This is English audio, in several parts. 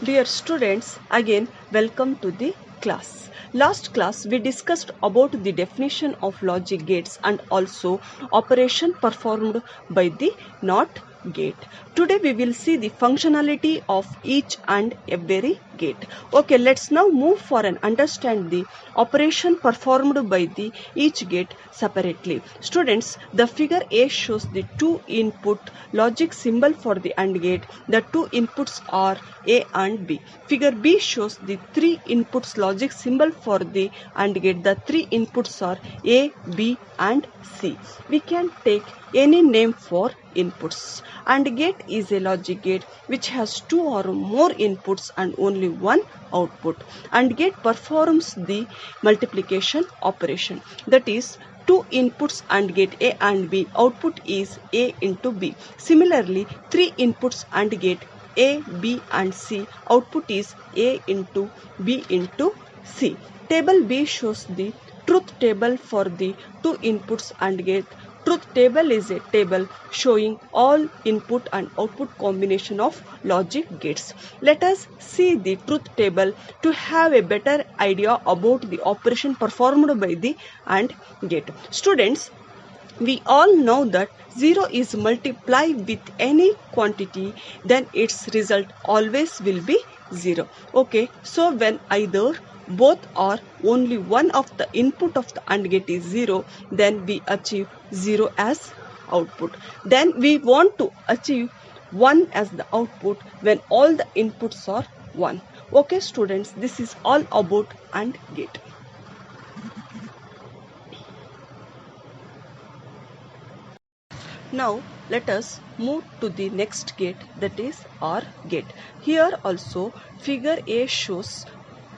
Dear students, again welcome to the class. Last class we discussed about the definition of logic gates and also operation performed by the NOT gate. Today we will see the functionality of each and every gate. Okay, let's now move for and understand the operation performed by the each gate separately. Students, the figure A shows the two input logic symbol for the AND gate. The two inputs are A and B. Figure B shows the three inputs logic symbol for the AND gate. The three inputs are A, B and C. We can take any name for inputs. AND gate is a logic gate which has two or more inputs and only one output. AND gate performs the multiplication operation. That is, two inputs AND gate A and B, output is A into B. Similarly, three inputs AND gate A, B and C, output is A into B into C. Table B shows the truth table for the two inputs AND gate. Truth table is a table showing all input and output combination of logic gates. Let us see the truth table to have a better idea about the operation performed by the AND gate. Students, we all know that 0 is multiplied with any quantity, then its result always will be 0. Okay, so when either both or only one of the input of the AND gate is 0, then we achieve 0 as output. Then we want to achieve 1 as the output when all the inputs are 1. Okay students, this is all about AND gate. Now let us move to the next gate, that is OR gate. Here also figure A shows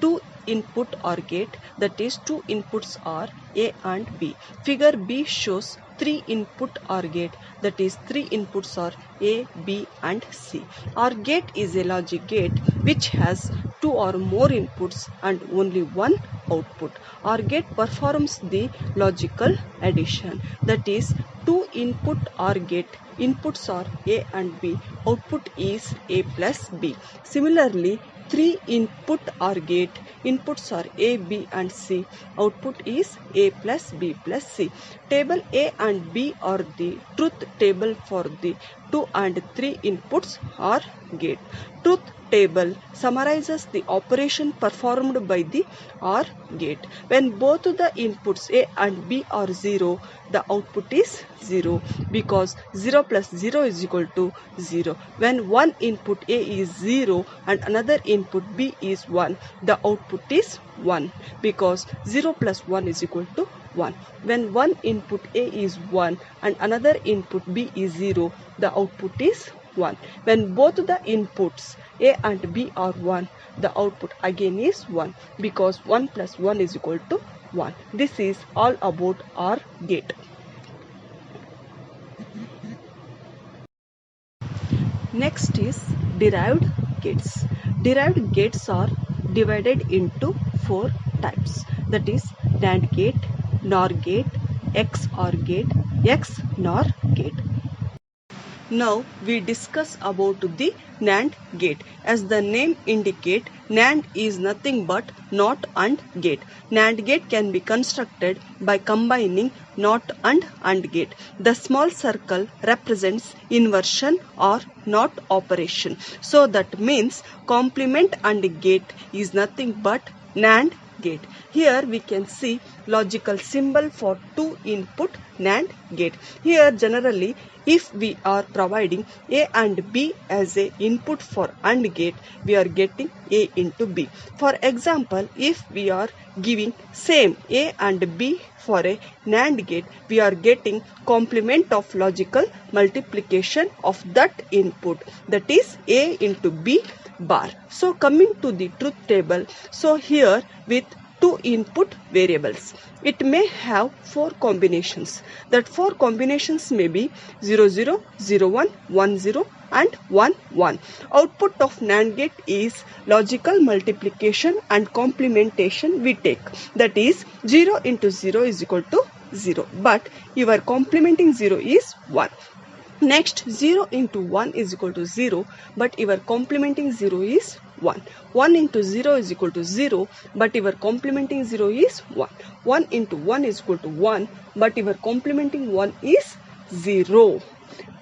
two input OR gate, that is two inputs are A and B. Figure B shows three input OR gate, that is three inputs are A, B and C. OR gate is a logic gate which has two or more inputs and only one output. OR gate performs the logical addition, that is two input OR gate, inputs are A and B, output is A plus B. Similarly, three input OR gate, inputs are A, B and C, output is A plus B plus C. Table A and B are the truth table for the 2 and 3 inputs OR gate. Truth table summarizes the operation performed by the OR gate. When both the inputs A and B are 0, the output is 0 because 0 plus 0 is equal to 0. When one input A is 0 and another input B is 1, the output is 1 because 0 plus 1 is equal to 1. When one input A is 1 and another input B is 0, the output is 1. When both the inputs A and B are 1, the output again is 1 because 1 plus 1 is equal to 1. This is all about OR gate. Next is derived gates. Derived gates are divided into 4 types, that is NAND gate, NOR gate, XOR gate, XNOR gate. Now we discuss about the NAND gate. As the name indicate, NAND is nothing but NOT and gate. NAND gate can be constructed by combining NOT and AND gate. The small circle represents inversion or NOT operation. So that means complement AND gate is nothing but NAND gate. Here we can see logical symbol for two input NAND gate. Here generally if we are providing A and B as a input for AND gate, we are getting A into B. For example, if we are giving same A and B for a NAND gate, we are getting complement of logical multiplication of that input, that is A into B bar. So coming to the truth table, so here with two input variables, it may have 4 combinations. That 4 combinations may be 0, 0, 0, 1, 1, 0 and 1, 1. Output of NAND gate is logical multiplication and complementation we take. That is 0 into 0 is equal to 0. But your complementing 0 is 1. Next, 0 into 1 is equal to 0, but your complementing 0 is 1. 1 into 0 is equal to 0, but your complementing 0 is 1. 1 into 1 is equal to 1, but your complementing 1 is 0.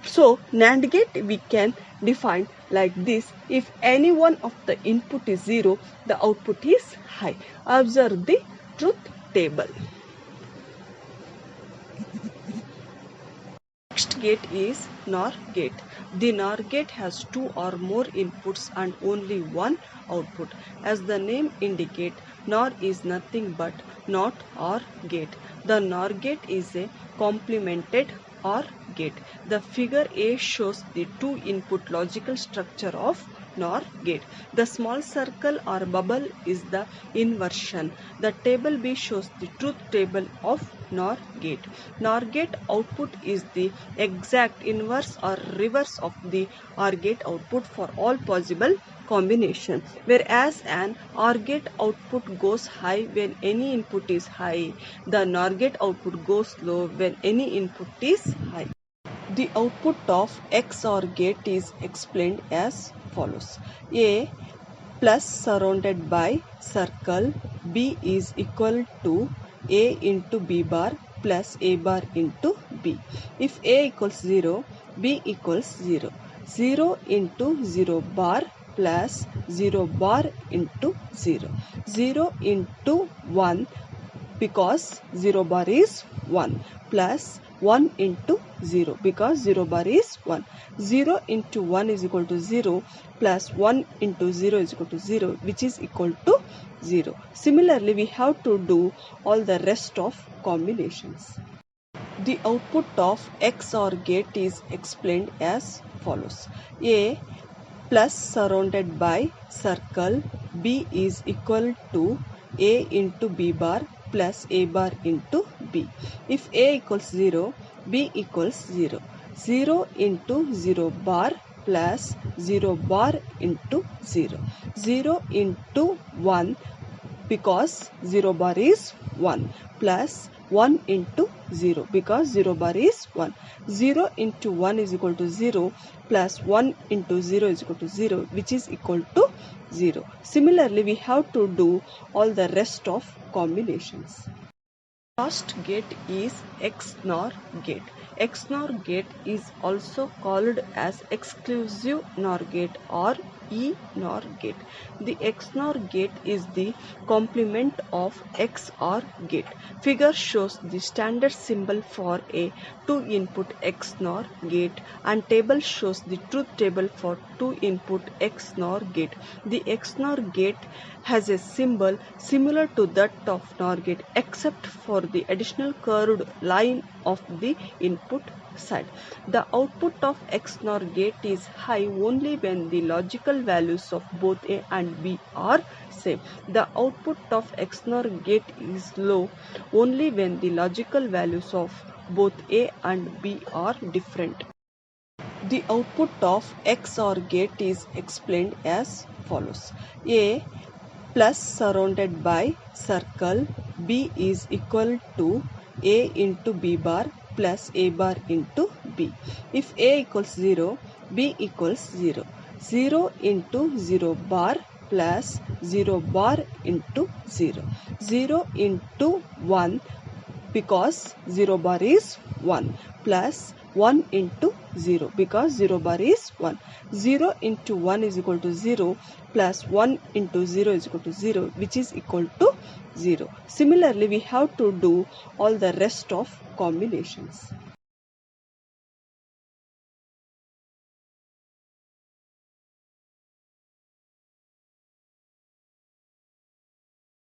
So, NAND gate we can define like this. If any one of the input is 0, the output is high. Observe the truth table. Next gate is NOR gate. The NOR gate has 2 or more inputs and only one output. As the name indicates, NOR is nothing but NOT OR gate. The NOR gate is a complemented OR gate. The figure A shows the 2 input logical structure of NOR gate. The small circle or bubble is the inversion. The table B shows the truth table of NOR gate. NOR gate output is the exact inverse or reverse of the OR gate output for all possible combinations, whereas an OR gate output goes high when any input is high. The NOR gate output goes low when any input is high. The output of XOR gate is explained as follows. A plus surrounded by circle B is equal to A into B bar plus A bar into B. If A equals 0, B equals 0. 0 into 0 bar plus 0 bar into 0. 0 into 1 because 0 bar is 1 plus 1 into 0 because 0 bar is 1. 0 into 1 is equal to 0 plus 1 into 0 is equal to 0, which is equal to 0. Similarly, we have to do all the rest of combinations. The output of XOR gate is explained as follows. A plus surrounded by circle B is equal to A into B bar plus A bar into B. If A equals 0, B equals 0. 0 into 0 bar plus 0 bar into 0. 0 into 1 because 0 bar is 1 plus 1 into 0 because 0 bar is 1. 0 into 1 is equal to 0 plus 1 into 0 is equal to 0, which is equal to 0. Similarly, we have to do all the rest of combinations. Last gate is XNOR gate. XNOR gate is also called as exclusive NOR gate or ENOR gate. The XNOR gate is the complement of XOR gate. Figure shows the standard symbol for a 2-input XNOR gate and table shows the truth table for 2-input XNOR gate. The XNOR gate has a symbol similar to that of NOR gate except for the additional curved line of the input side. The output of XNOR gate is high only when the logical values of both A and B are same. The output of XNOR gate is low only when the logical values of both A and B are different. The output of XOR gate is explained as follows. A plus surrounded by circle B is equal to A into B bar plus A bar into B. If A equals 0, B equals 0. 0 into 0 bar plus 0 bar into 0. 0 into 1 because 0 bar is 1 plus 1 into 0 because 0 bar is 1. 0 into 1 is equal to 0 plus 1 into 0 is equal to 0, which is equal to 0. Similarly, we have to do all the rest of combinations.